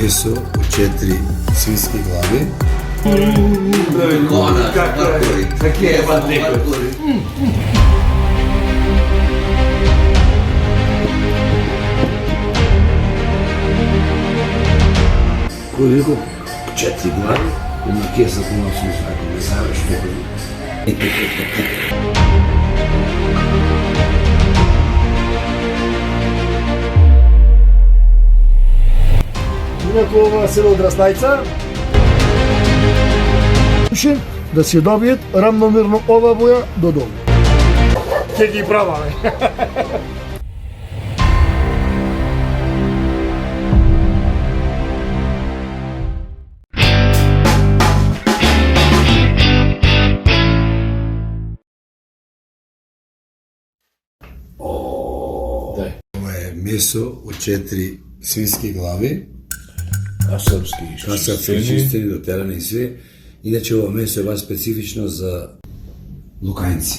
Meso od 4 svinjske glave. Kako je Markuri? Koliko? 4 glave. Jedna kesa puno smisla, ako ne znaš što. Инако ова село Драстајца да се добијат рамномерно ова боја до долу. Ќе ги праваме. Ова е месо од 4 свински глави. Касапски чистени, дотерани и све. Иначе ова месо е баш специфично за лукајнци.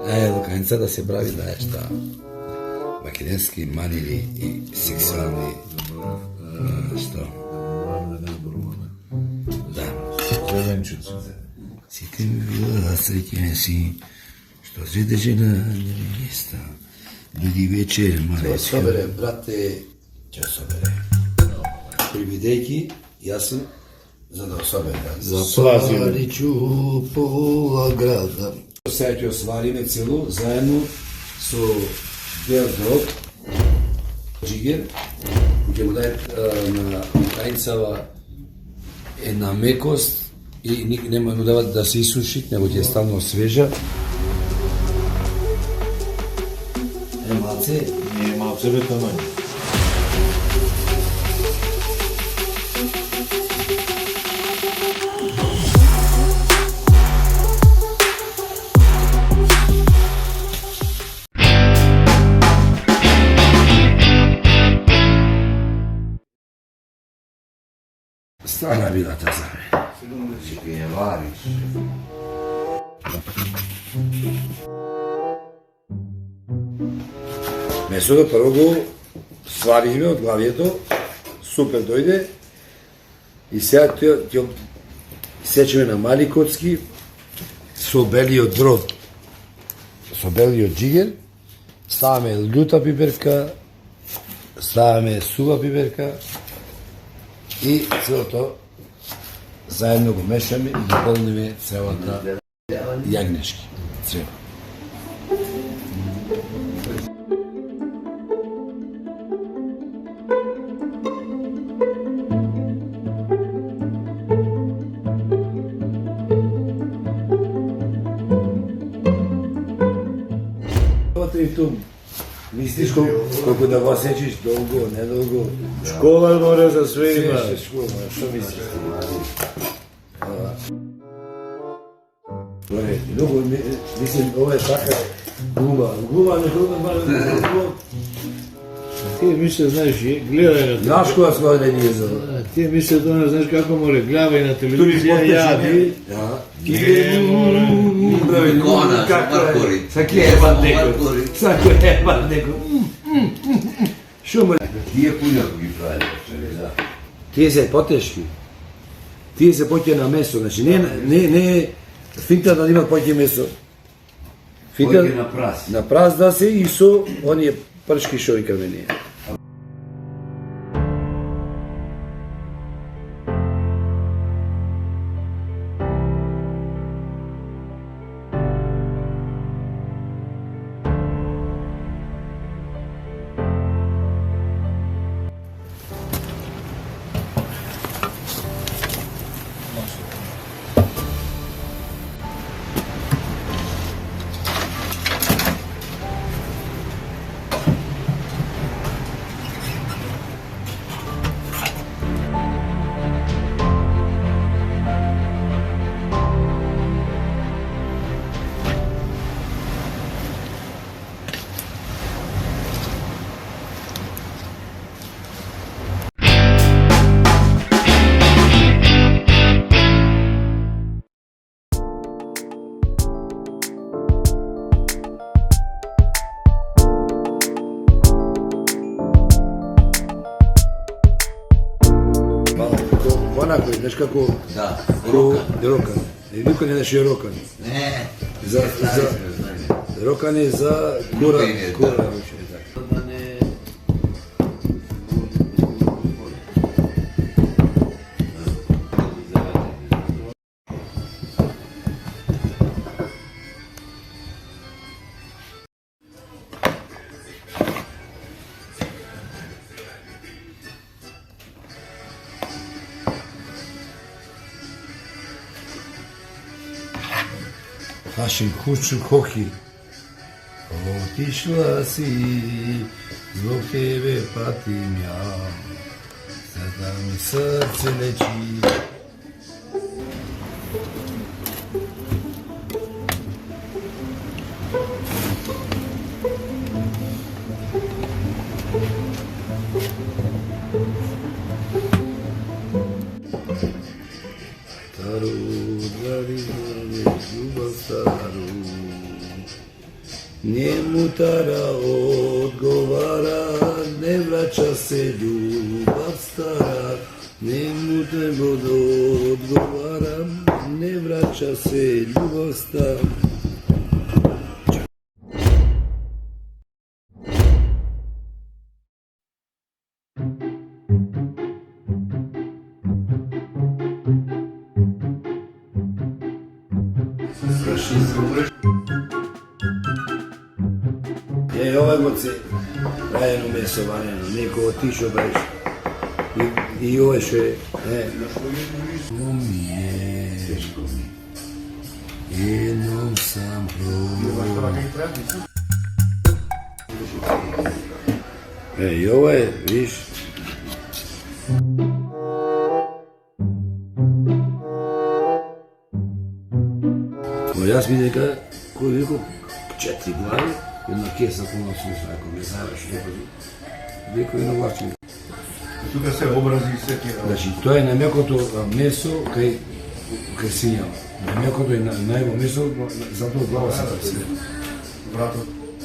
Лукајнца да се прави, знаеш šta, македонски манiri и сексуални, што? Да. Сите ми била среќени си, што зведе жена невеста. Дојди вечер, мале. Ќе собере, брате, ќе собере. Привидејки, јас сум за да собере. Запаличу пола града. Сега ќе освариме цело, заедно со бел дроб, джигер, ќе му дај на тајнцава една мекост и нема му дават да се исуши, него ќе е стално свежа. Малце? Не, малце бе тамање. Strana bila ta za me. Čekaj, je variš. Месото прво го свариме од главието, супер дојде и сега ќе сечеме на мали коцки со белиот дроб, со белиот джигер, ставаме љута пиперка, ставаме сува пиперка и целото заедно го мешаме и ги полниме целата јагнешки. Цело. Тум. Мислиш колку да го сечиш, долго, недолго? Школа море за све има. Школа, што мислиш? Многу, мислим, ова е така гума. Гума, не гума, Ти мисле, знаеш, гледај на Знаеш кога сходени е за... Ти мисле, тоа знаеш како море, гледај на телевизија, јади. Саки е некој. Сако е некој. Шо ме... Тие пуњако ги прави, да. Тие се потешки. Тие се поќе на месо, значи не финта да има поќе месо. Поќе на прас. На прас да се и со оние пршки шо и каменија. mrakove, znaš kako... Da, Rokan. Niko ne znaš je rokan. Ne, Rokan je za kura. Našim kuću koki. Otišla si, zbog tebe patim ja. Sada mi srce leči. Staru, dragi, ljubav staru. Njemu tara odgovara, ne vraća se ljubav stara. Njemu treba odgovara, ne vraća se ljubav stara. Ovaj moci rajeno meso valjeno, neko otišao breš. I ovo še, ne. Teško mi. Jednom sam probao. I ovo je, viš. Jaz vidim ga, ko je rekel, 4 glavi. Jedna kesa puno sluša, ako me zavaš, neko jedno vlačenje. Tukaj se obrazi sve ti radi. Znači, to je namekото meso kaj sinjava. Namekото je najvo meso, zato glava se tako se. Vrato.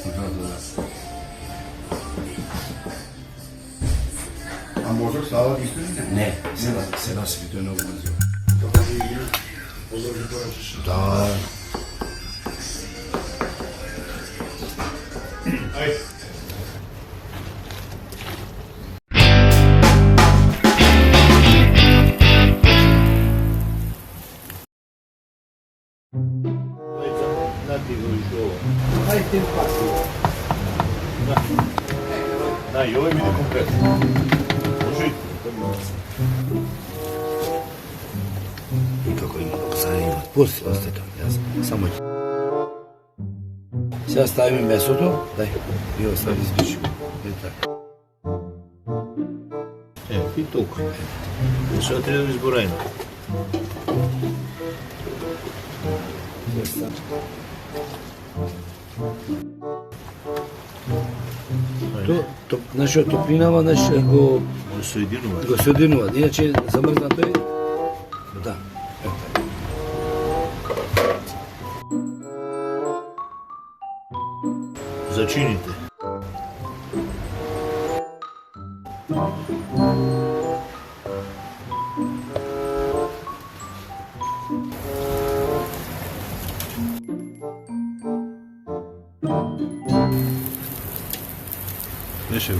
Vrato, da. A mozak stava isto ili ne? Ne, se nasipi, to je mnogo brzo. Da. Ajde. Da, i ovaj vidi konkretno. Može i I kako ima, sad ima, pusti, ostaje to, ja samo ću. Сега ставим месото, дай, и го стави избичко. И така. и толкова. Сега трябва да изборайно. Нашо топлинава, го Го соединува. соединува. Иначе замрзнато е. Да. Зачините. Беше го.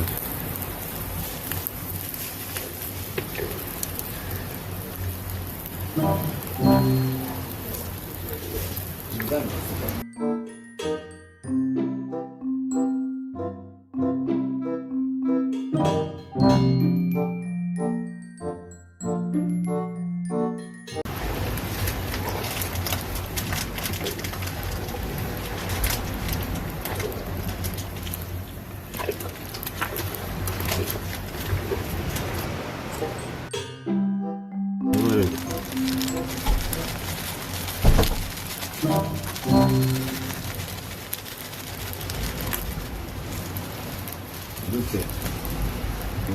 Vidite,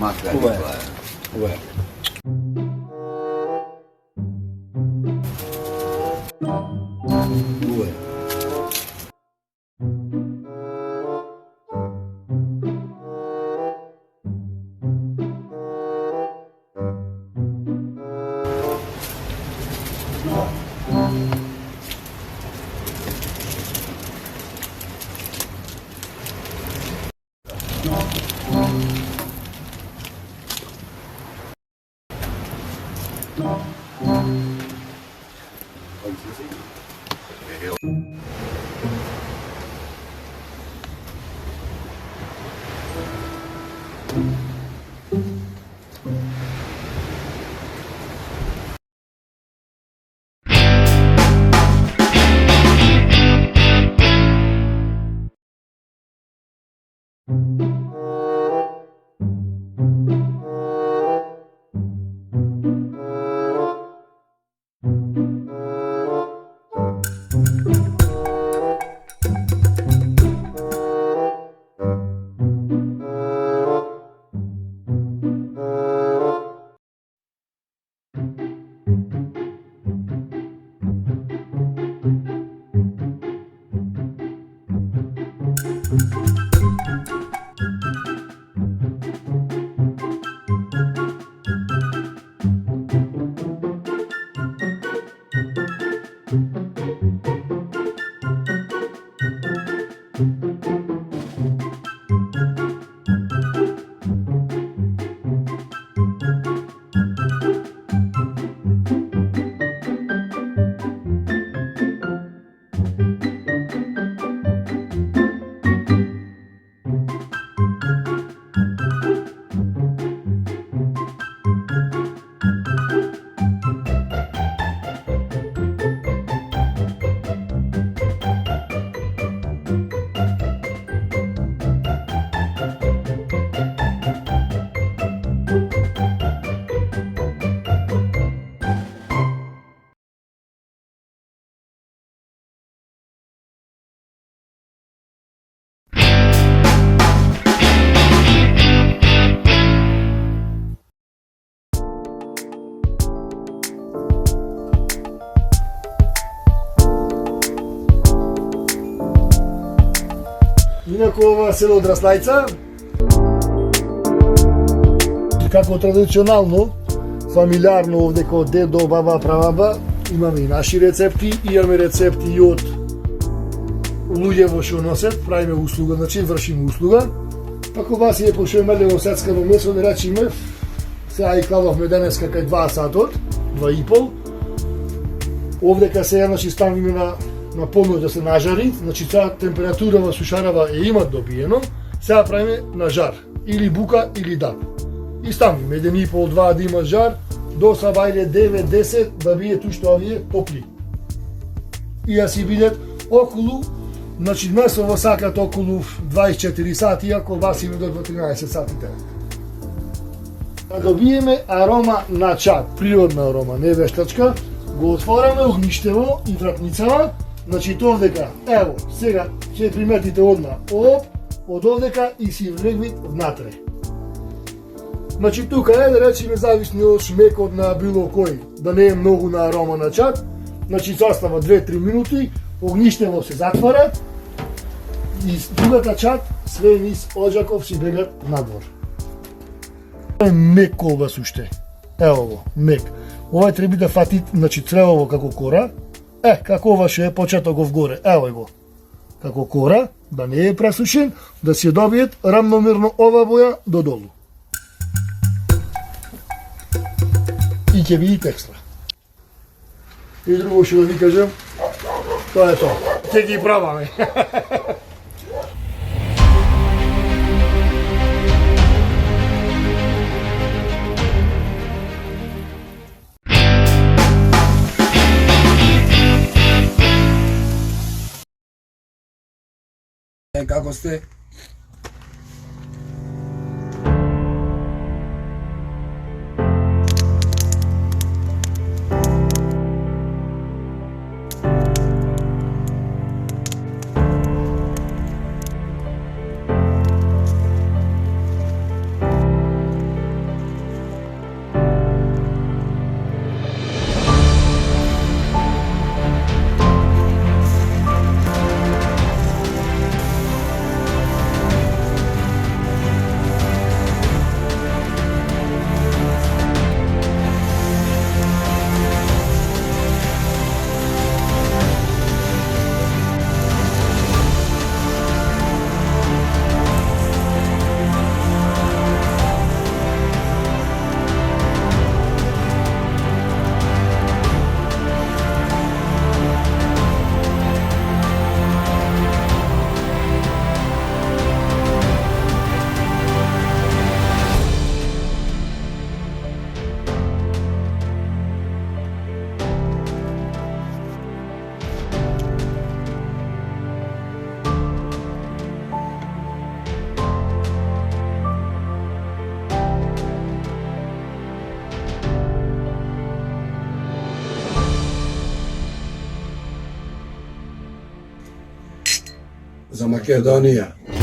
Maka Ovo je. Nikolaj. ovo je. Ovo je. Инаку ова село Драслајца, како традиционално, фамилиарно овде кod дедо, баба, прабаба, имаме и наши рецепти, имаме рецепти и од луѓе што носат, правиме услуга, значи вршиме услуга. Ако вас е пошемале во сецкано месо, да речиме, сега и кладовме денеска кај 2 сатот, 2,5. Овде кај сега значи ставиме на помој да се нажари, значи ця температура во сушарава е имат добиено, сега правиме на жар, или бука или дап. И ставиме 1,5-2 да има жар, до сабајле 9-10 да биде што овие топли. И да си бидат околу, значи месо во сакат околу 24 сати, а колбаси до 13 сати тера. Да добиеме арома на чад, природна арома, не вештачка, го отвораме огништево и вратницава, значи овдека, ево, сега ќе приметите одма, од овдека и си влегвит внатре. Значи тука е, да речеме, зависни од шмекот на било кој, да не е многу на арома на чад, значи застава 2-3 минути, огништево се затвара и другата чад, све низ оджаков си бегат надвор. Ова е мек колбас уште, ево го, мек. Ова треба да фати, значи цревово како кора, како ова ше е почетоков горе, ево го, како кора, да не е пресушен, да се добиет рамномерно ова боја додолу. И ќе види текстра. И друго што да ви кажем, тоа е тоа. Ќе ги пробаме. Како сте? za Македонија.